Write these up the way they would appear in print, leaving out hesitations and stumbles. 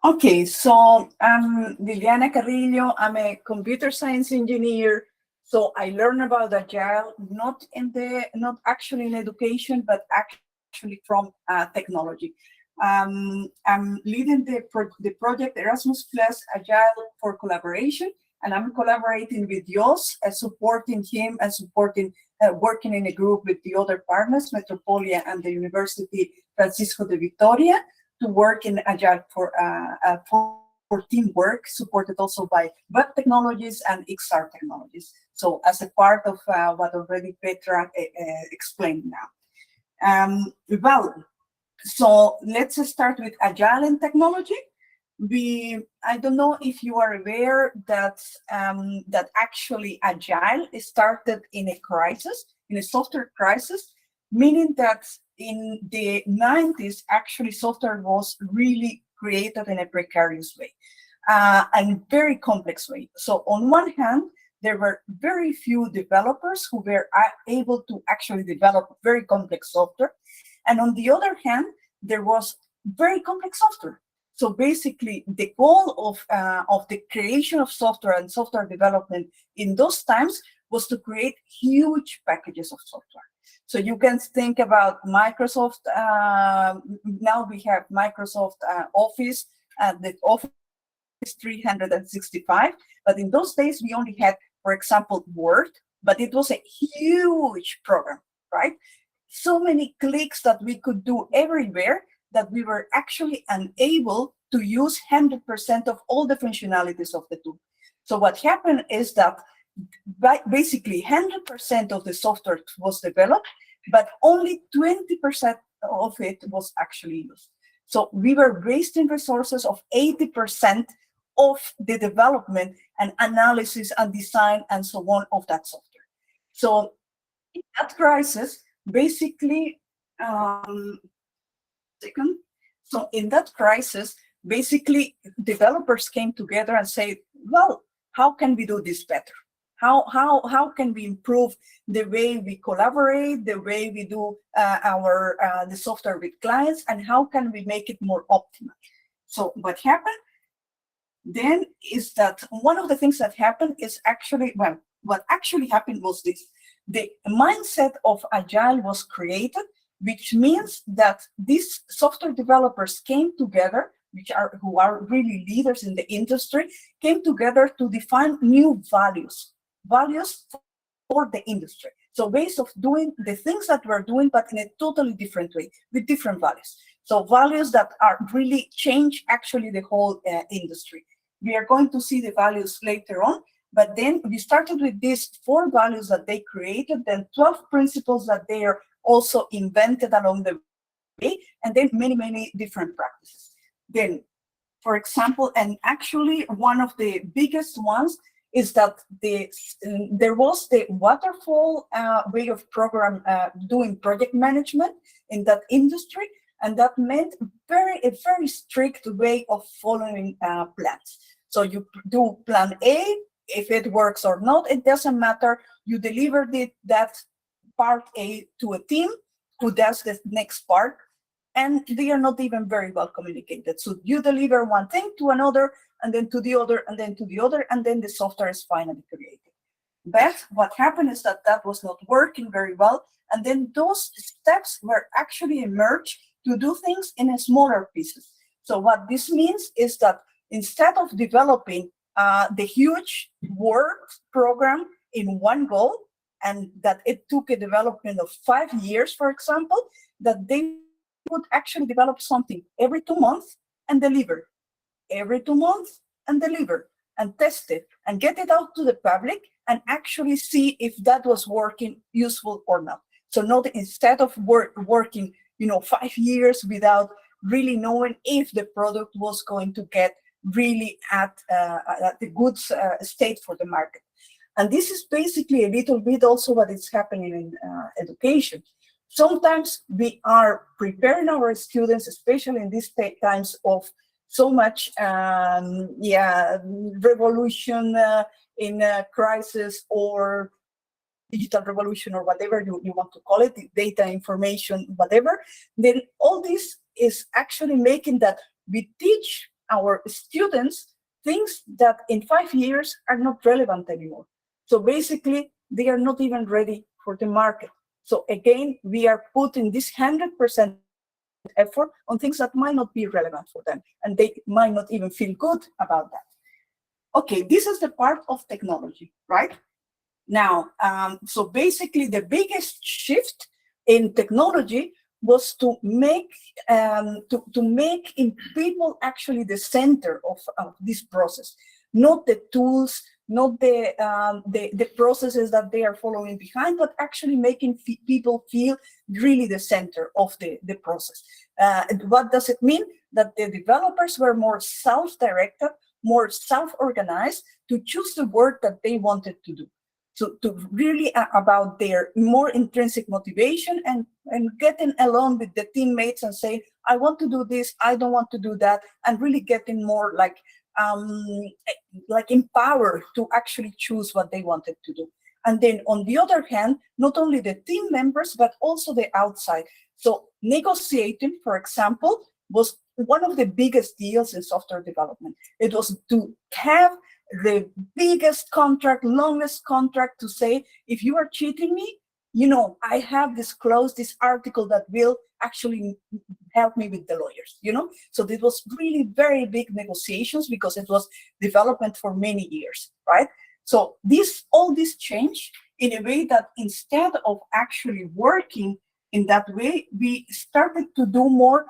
Okay, so I'm Liliana Carrillo. I'm a computer science engineer. So I learned about Agile not actually in education, but actually from technology. I'm leading the project Erasmus Plus Agile for collaboration, and I'm collaborating with Jos, supporting him and supporting working in a group with the other partners, Metropolia and the University Francisco de Vitoria, to work in Agile for teamwork, supported also by web technologies and XR technologies. So as a part of what already Petra explained now. Well, so let's start with Agile and technology. I don't know if you are aware that actually Agile started in a crisis, in a software crisis, meaning that in the 90s, actually software was really created in a precarious way, and very complex way. So on one hand, there were very few developers who were able to actually develop very complex software. And on the other hand, there was very complex software. So basically, the goal of the creation of software and software development in those times was to create huge packages of software. So you can think about Microsoft. Now we have Microsoft Office, the Office 365. But in those days, we only had, for example, Word, but it was a huge program, right? So many clicks that we could do everywhere that we were actually unable to use 100% of all the functionalities of the tool. So what happened is that basically 100% of the software was developed, but only 20% of it was actually used. So we were wasting resources of 80% of the development and analysis and design and so on of that software. So in that crisis, basically, so in that crisis, basically developers came together and said, well, how can we do this better? How can we improve the way we collaborate, the way we do the software with clients, and how can we make it more optimal? So what happened then is that one of the things that happened is actually, well, what actually happened was this. The mindset of Agile was created, which means that these software developers came together, who are really leaders in the industry, came together to define new values for the industry. So ways of doing the things that we're doing, but in a totally different way, with different values. So values that are really change actually the whole industry. We are going to see the values later on, but then we started with these 4 values that they created, then 12 principles that they are also invented along the way, and then many different practices. Then, for example, and actually one of the biggest ones is that there was the waterfall way of doing project management in that industry, and that meant a very strict way of following plans. So you do plan A, if it works or not, it doesn't matter. You deliver that part A to a team who does the next part, and they are not even very well communicated. So you deliver one thing to another, and then to the other, and then to the other, and then the software is finally created. But what happened is that was not working very well, and then those steps were actually emerged to do things in smaller pieces. So what this means is that instead of developing the huge work program in one goal, and that it took a development of 5 years, for example, that they would actually develop something every 2 months and deliver, every 2 months and deliver, and test it, and get it out to the public, and actually see if that was working useful or not. So not instead of working 5 years without really knowing if the product was going to get really at the good state for the market. And this is basically a little bit also what is happening in education. Sometimes we are preparing our students, especially in these times of so much revolution in crisis or digital revolution or whatever you want to call it, data, information, whatever, then all this is actually making that we teach our students things that in 5 years are not relevant anymore. So basically, they are not even ready for the market. So again, we are putting this 100% effort on things that might not be relevant for them, and they might not even feel good about that. Okay, this is the part of technology, right? Now, so basically the biggest shift in technology was to make in people actually the center of this process, not the tools, not the processes that they are following behind, but actually making people feel really the center of the process. What does it mean? That the developers were more self-directed, more self-organized to choose the work that they wanted to do. So to really about their more intrinsic motivation and getting along with the teammates and saying, I want to do this, I don't want to do that, and really getting more like empowered to actually choose what they wanted to do. And then on the other hand, not only the team members, but also the outside. So negotiating, for example, was one of the biggest deals in software development. It was to have the biggest contract, longest contract, to say, if you are cheating me, you know, I have disclosed this article that will actually help me with the lawyers, you know? So it was really very big negotiations because it was development for many years, right? So all this changed in a way that instead of actually working in that way, we started to do more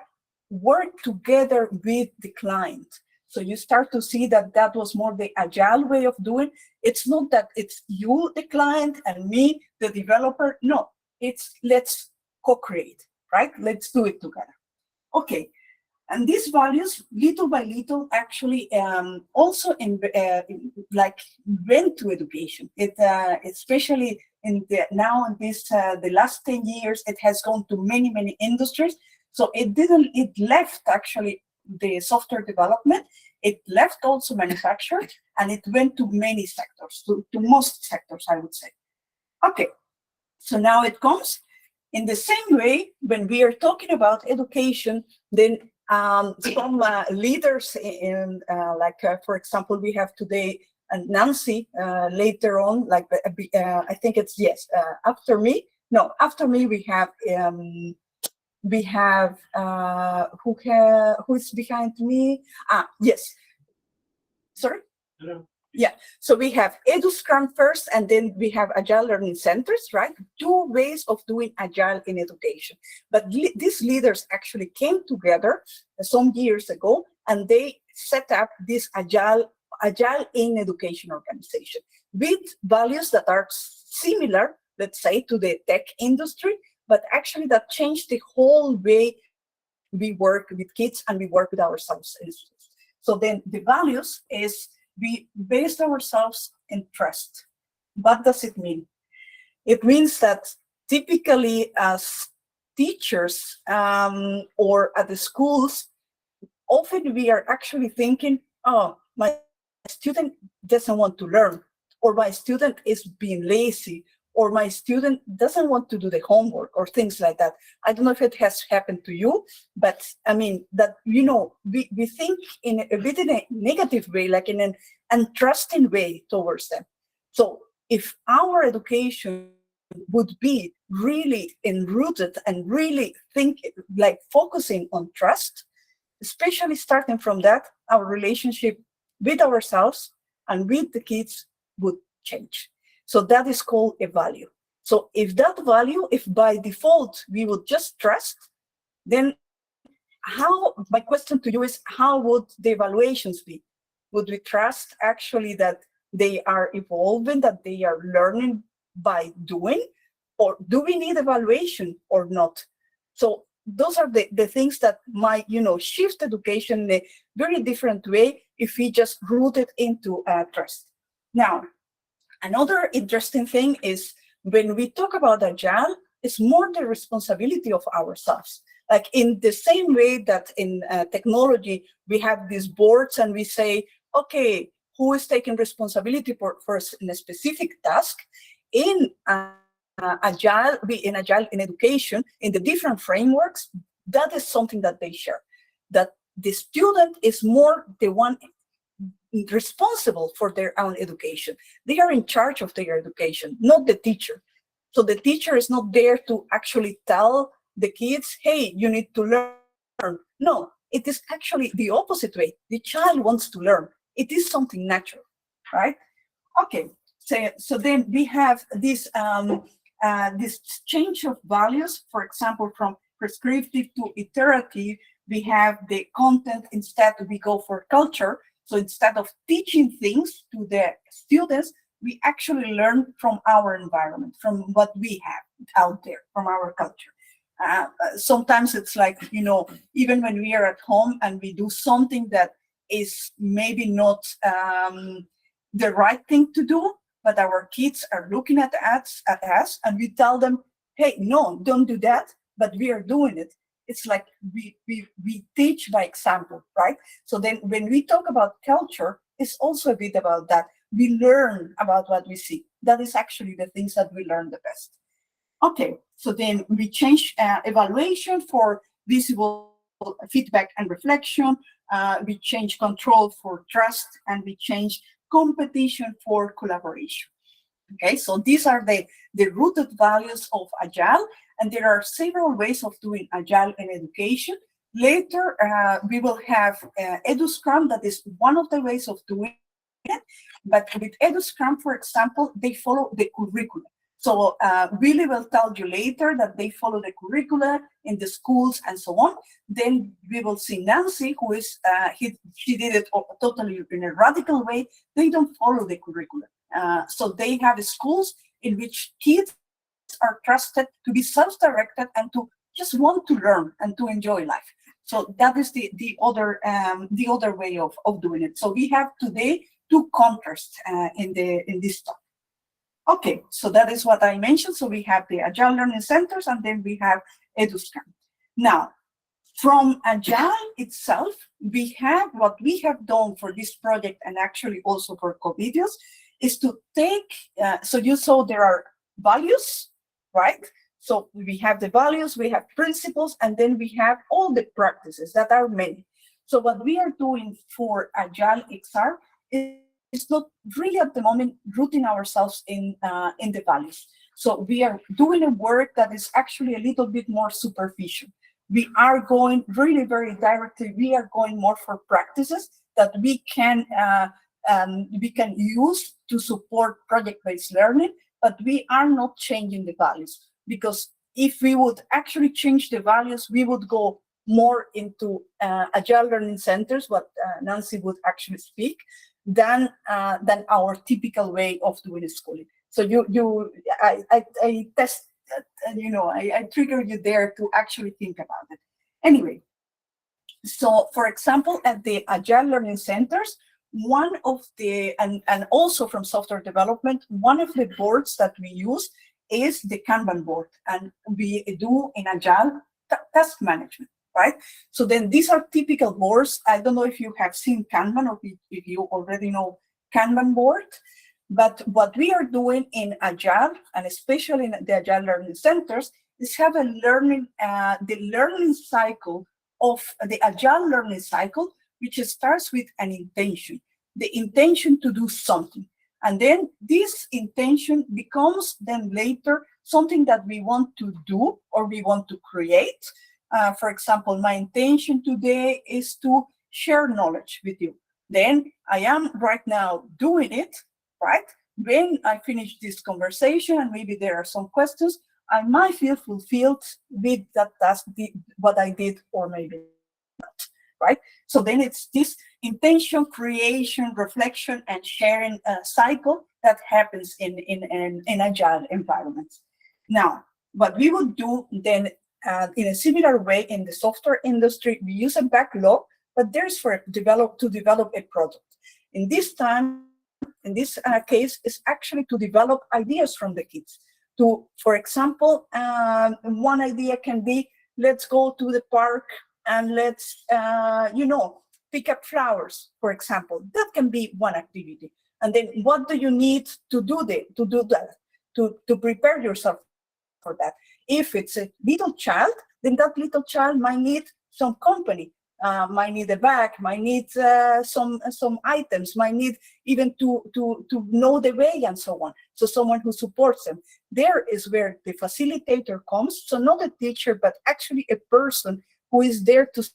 work together with the client. So you start to see that that was more the agile way of doing. It's not that it's you, the client, and me, the developer. No, it's let's co-create, right? Let's do it together. Okay, and these values, little by little, actually also went to education. It especially now in this the last 10 years, it has gone to many industries. So it left actually the software development, it left also manufacturing, and it went to many sectors, to most sectors, I would say. Okay, so now it comes in the same way when we are talking about education, then some leaders for example, we have today Nancy later on, I think it's, yes, after me we have who's behind me? Yes. Sorry? Hello. Yeah. So we have EduScrum first, and then we have Agile Learning Centers, right? Two ways of doing Agile in education. But these leaders actually came together some years ago, and they set up this Agile in Education organization with values that are similar, let's say, to the tech industry, but actually that changed the whole way we work with kids and we work with ourselves. So then the values is we based ourselves in trust. What does it mean? It means that typically as teachers or at the schools, often we are actually thinking, oh, my student doesn't want to learn, or my student is being lazy, or my student doesn't want to do the homework, or things like that. I don't know if it has happened to you, but I mean, that, you know, we think in a bit in a negative way, like in an untrusting way towards them. So if our education would be really enrooted and really focusing on trust, especially starting from that, our relationship with ourselves and with the kids would change. So that is called a value. So if that value, if by default we would just trust, then my question to you is, how would the evaluations be? Would we trust actually that they are evolving, that they are learning by doing, or do we need evaluation or not? So those are the things that might, shift education in a very different way if we just root it into trust. Now, another interesting thing is when we talk about Agile, it's more the responsibility of ourselves. Like in the same way that in technology, we have these boards and we say, okay, who is taking responsibility for a specific task? In Agile, in education, in the different frameworks, that is something that they share. That the student is more the one responsible for their own education. They are in charge of their education, not the teacher. So the teacher is not there to actually tell the kids, hey, you need to learn. No, it is actually the opposite way. The child wants to learn. It is something natural, right? Okay, so then we have this change of values. For example, from prescriptive to iterative, we have the content. Instead, we go for culture. So instead of teaching things to the students, we actually learn from our environment, from what we have out there, from our culture. Sometimes it's like, even when we are at home and we do something that is maybe not the right thing to do, but our kids are looking at us and we tell them, hey, no, don't do that, but we are doing it. It's like we teach by example, right? So then when we talk about culture, it's also a bit about that. We learn about what we see. That is actually the things that we learn the best. Okay, so then we change evaluation for visible feedback and reflection. We change control for trust, and we change competition for collaboration. Okay, so these are the rooted values of Agile, and there are several ways of doing Agile in education. Later, we will have EduScrum, that is one of the ways of doing it. But with EduScrum, for example, they follow the curriculum. So Willie will tell you later that they follow the curricula in the schools and so on. Then we will see Nancy, who is, she did it totally in a radical way. They don't follow the curricula. So they have schools in which kids are trusted to be self-directed and to just want to learn and to enjoy life. So that is the other way of doing it. So we have today two contrasts in this talk. Okay, so that is what I mentioned. So we have the Agile Learning Centers, and then we have EduScrum. Now, from Agile itself, we have what we have done for this project, and actually also for co-videos, is to take, so you saw there are values, right? So we have the values, we have principles, and then we have all the practices that are many. So what we are doing for AxileXR is not really at the moment rooting ourselves in the values. So we are doing a work that is actually a little bit more superficial. We are going really very directly. We are going more for practices that we can use to support project-based learning, but we are not changing the values, because if we would actually change the values, we would go more into Agile Learning Centers, what Nancy would actually speak, than our typical way of doing schooling. So I test, I trigger you there to actually think about it. Anyway, so for example, at the Agile Learning Centers, one of the, and also from software development, one of the boards that we use is the Kanban board, and we do in Agile task management, right? So then these are typical boards. I don't know if you have seen Kanban or if you already know Kanban board, but what we are doing in Agile, and especially in the Agile Learning Centers, is have a learning, the learning cycle of the Agile learning cycle, which starts with an intention, the intention to do something. And then this intention becomes then later something that we want to do or we want to create. For example, my intention today is to share knowledge with you. Then I am right now doing it, right? When I finish this conversation and maybe there are some questions, I might feel fulfilled with that task, what I did, or maybe not, right? So then it's this intention, creation, reflection, and sharing cycle that happens in Agile environments. Now, what we would do then in a similar way in the software industry, we use a backlog, but there's to develop a product. In this time, in this case, is actually to develop ideas from the kids. To, for example, one idea can be, let's go to the park and let's, pick up flowers, for example. That can be one activity. And then what do you need to do that, to prepare yourself for that? If it's a little child, then that little child might need some company. might need a bag, might need some items, might need even to know the way and so on. So someone who supports them. There is where the facilitator comes. So not a teacher, but actually a person who is there to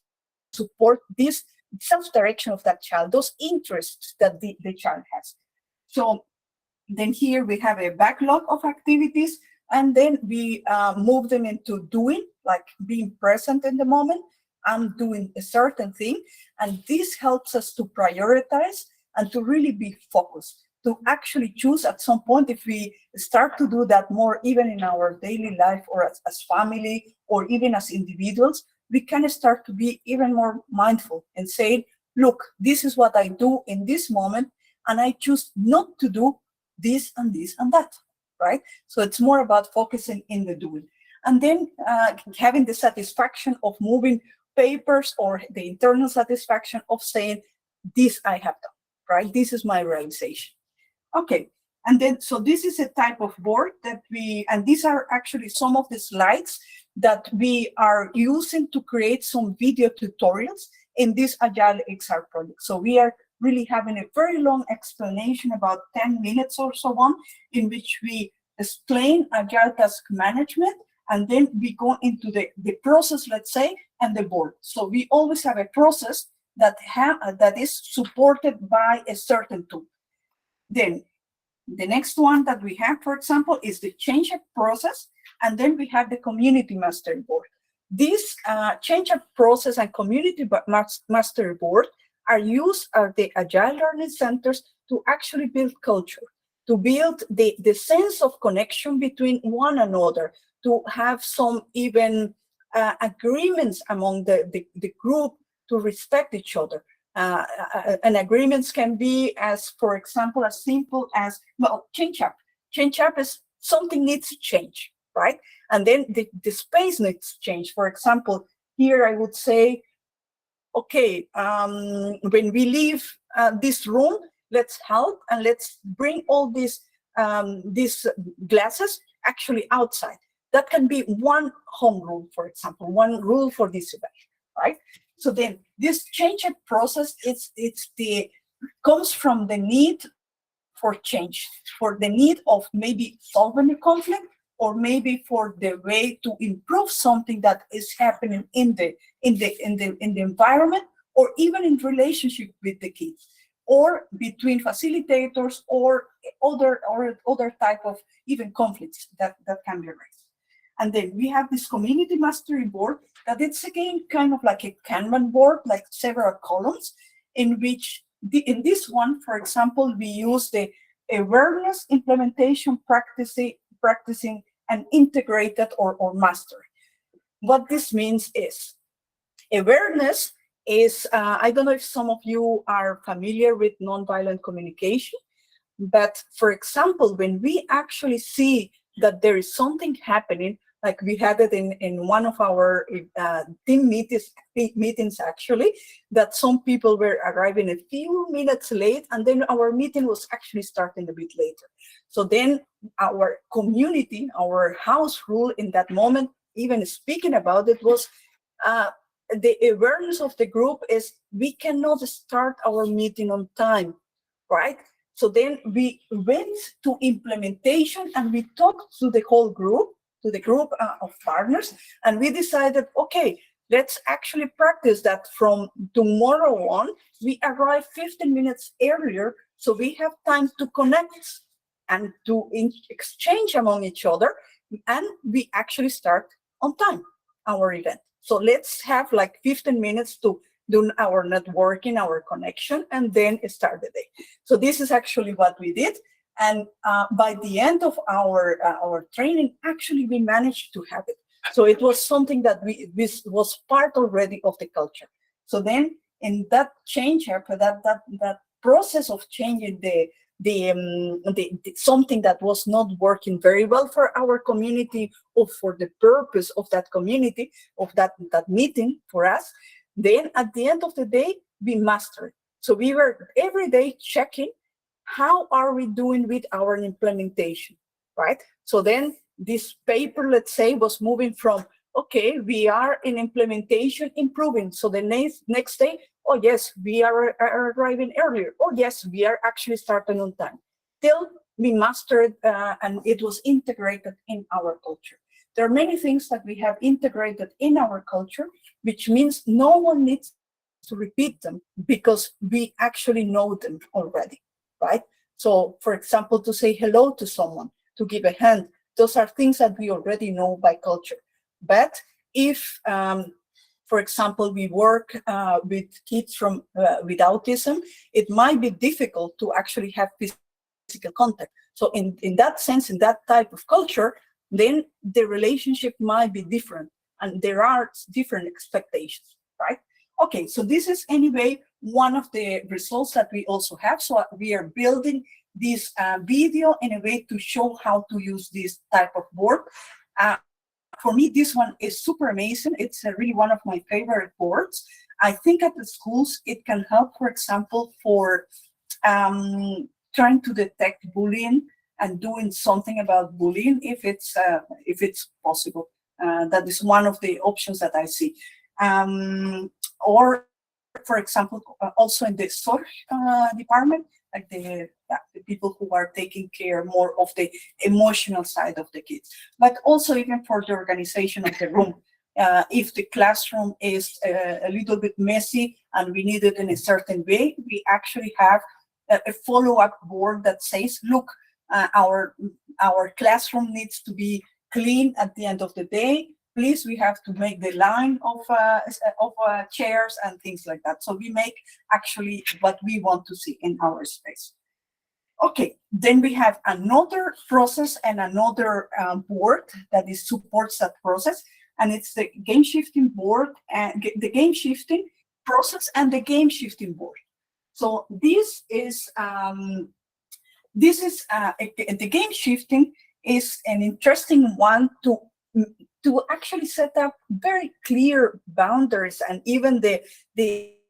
support this self-direction of that child, those interests that the child has. So then here we have a backlog of activities, and then we move them into doing, like being present in the moment. I'm doing a certain thing, and this helps us to prioritize and to really be focused, to actually choose at some point. If we start to do that more, even in our daily life or as family or even as individuals, we can start to be even more mindful and say, look, this is what I do in this moment, and I choose not to do this and this and that, right? So it's more about focusing in the doing. And then having the satisfaction of moving papers, or the internal satisfaction of saying, this I have done, right? This is my realization. Okay, and then, so this is a type of board that and these are actually some of the slides that we are using to create some video tutorials in this AxileXR project. So we are really having a very long explanation, about 10 minutes or so on, in which we explain Agile task management, and then we go into the process, let's say, and the board. So we always have a process that is supported by a certain tool. Then the next one that we have, for example, is the change-up process, and then we have the community mastery board. This change-up process and community mastery board are used at the Agile Learning Centers to actually build culture, to build the sense of connection between one another, to have some even agreements among the group to respect each other. And agreements can be, as for example, as simple as, well, change-up. Change-up is something needs to change, right? And then the space needs to change. For example, here I would say, okay, when we leave this room, let's help and let's bring all these glasses actually outside. That can be one home rule, for example, one rule for this event, right? So then this change-up process, comes from the need for change, for the need of maybe solving a conflict, or maybe for the way to improve something that is happening in the environment, or even in relationship with the kids, or between facilitators, or other type of even conflicts that can be raised. And then we have this community mastery board that it's again kind of like a Kanban board, like several columns, in which in this one, for example, we use the awareness, implementation, practicing, and integrated or mastery. What this means is, awareness is, I don't know if some of you are familiar with nonviolent communication, but for example, when we actually see that there is something happening, like we had it in one of our team meetings actually, that some people were arriving a few minutes late, and then our meeting was actually starting a bit later. So then our community, our house rule in that moment, even speaking about it, was the awareness of the group is we cannot start our meeting on time, right? So then we went to implementation, and we talked to the whole group, to the group of partners, and we decided, okay, let's actually practice that from tomorrow on. We arrive 15 minutes earlier, so we have time to connect and to exchange among each other, and we actually start on time our event. So let's have like 15 minutes to do our networking, our connection, and then start the day. So this is actually what we did. And by the end of our training, actually, we managed to have it. So it was something that this was part already of the culture. So then, in that change, that process of changing something that was not working very well for our community, or for the purpose of that community, of that meeting for us, then at the end of the day, we mastered. So we were every day checking, how are we doing with our implementation, right? So then this paper, let's say, was moving from, okay, we are in implementation improving. So the next day, oh yes, we are arriving earlier. Oh yes, we are actually starting on time. Till we mastered and it was integrated in our culture. There are many things that we have integrated in our culture, which means no one needs to repeat them because we actually know them already, right? So, for example, to say hello to someone, to give a hand, those are things that we already know by culture. But if, for example, we work with kids from with autism, it might be difficult to actually have physical contact. So in that sense, in that type of culture, then the relationship might be different and there are different expectations, right? Okay, so this is anyway one of the results that we also have. So we are building this video in a way to show how to use this type of board. For me, this one is super amazing. It's really one of my favorite boards. I think at the schools, it can help, for example, for trying to detect bullying and doing something about bullying if it's possible. That is one of the options that I see. Or, for example, also in the social department, like the people who are taking care more of the emotional side of the kids, but also even for the organization of the room. If the classroom is a little bit messy and we need it in a certain way, we actually have a follow-up board that says, look, our classroom needs to be clean at the end of the day. Please, we have to make the line of chairs and things like that. So we make actually what we want to see in our space. Okay, then we have another process and another board that supports that process, and it's the game shifting board and the game shifting process and the game shifting board. So this is the game shifting is an interesting one to actually set up very clear boundaries and even the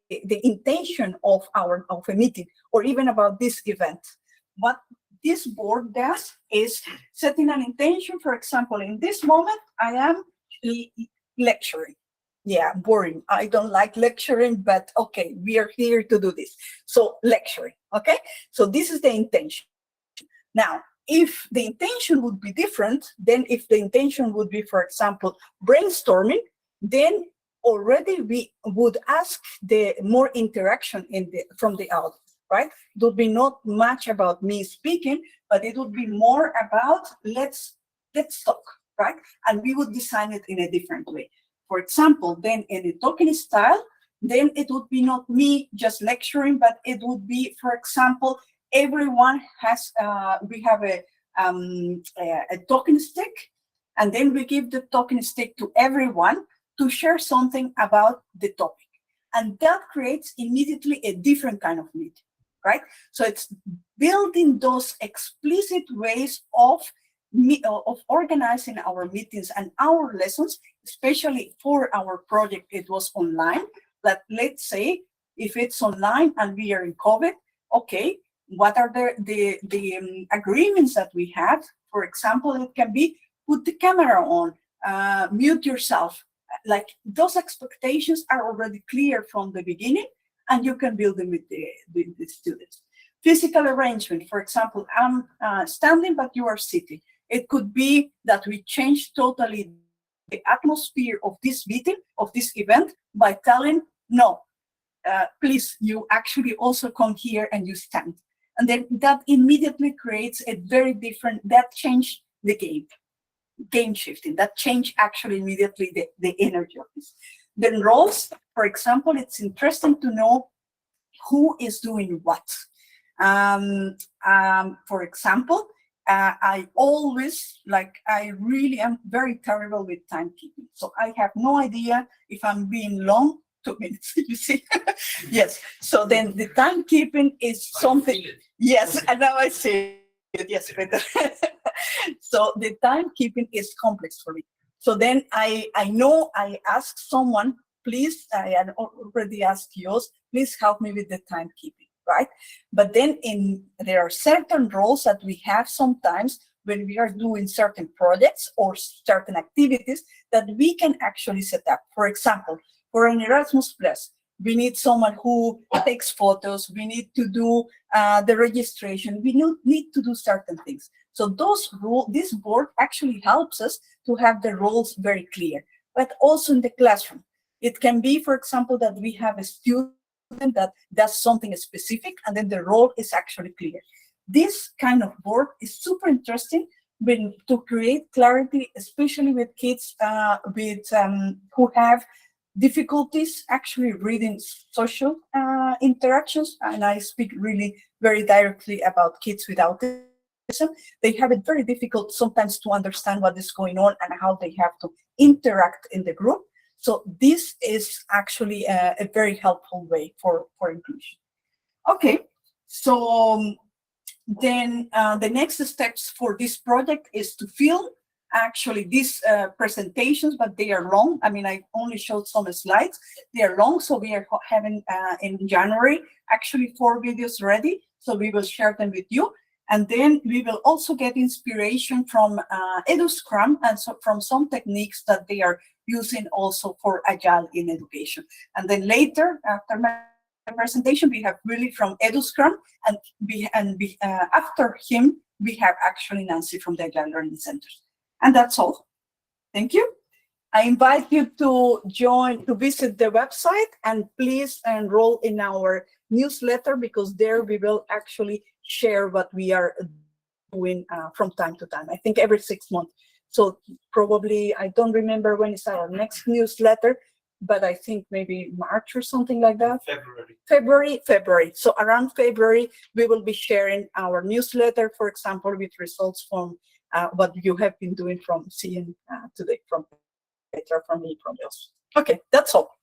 intention of a meeting or even about this event. What this board does is setting an intention. For example, in this moment, I am lecturing. Yeah, boring. I don't like lecturing, but okay, we are here to do this. So lecturing, okay? So this is the intention. Now, if the intention would be different, then if the intention would be, for example, brainstorming, then already we would ask the more interaction from the audience, right? It would be not much about me speaking, but it would be more about let's talk, right? And we would design it in a different way. For example, then in the talking style, then it would be not me just lecturing, but it would be, for example, everyone has, we have a talking stick, and then we give the talking stick to everyone to share something about the topic. And that creates immediately a different kind of meeting, right? So it's building those explicit ways of organizing our meetings and our lessons, especially for our project, it was online. But let's say if it's online and we are in COVID, okay, what are the agreements that we have? For example, it can be put the camera on, mute yourself. Like those expectations are already clear from the beginning, and you can build them with the students. Physical arrangement, for example, I'm standing, but you are sitting. It could be that we change totally the atmosphere of this meeting, of this event, by telling, no, please, you actually also come here and you stand. And then that immediately creates a very different, that changed the game shifting, that changed actually immediately the energy of this. Then roles, for example, it's interesting to know who is doing what. For example, I always, I really am very terrible with timekeeping. So I have no idea if I'm being long, 2 minutes, you see? Yes. So then the timekeeping is something. Yes, and now I see it. Yes, better. So the timekeeping is complex for me. So then I know I ask someone, please, I had already asked yours, please help me with the timekeeping, right? But then there are certain roles that we have sometimes when we are doing certain projects or certain activities that we can actually set up. For example, for an Erasmus Plus, we need someone who takes photos, we need to do the registration, we need to do certain things. So this board actually helps us to have the roles very clear, but also in the classroom. It can be, for example, that we have a student that does something specific and then the role is actually clear. This kind of board is super interesting to create clarity, especially with kids who have difficulties actually reading social interactions. And I speak really very directly about kids with autism. They have it very difficult sometimes to understand what is going on and how they have to interact in the group. So this is actually a very helpful way for inclusion. Okay, so then the next steps for this project is to film actually these presentations, but they are long. I mean, I only showed some slides. They are long, so we are having in January actually 4 videos ready. So we will share them with you. And then we will also get inspiration from EduScrum and so from some techniques that they are using also for Agile in education. And then later, after my presentation, we have really from EduScrum, and after him, we have actually Nancy from the Agile Learning Centers. And that's all. Thank you. I invite you to visit the website, and please enroll in our newsletter, because there we will actually share what we are doing from time to time. I think every 6 months. So probably, I don't remember when is our next newsletter, but I think maybe March or something like that. February. So around February, we will be sharing our newsletter, for example, with results from what you have been doing from seeing today, from Petra, from me, from else. Okay, that's all.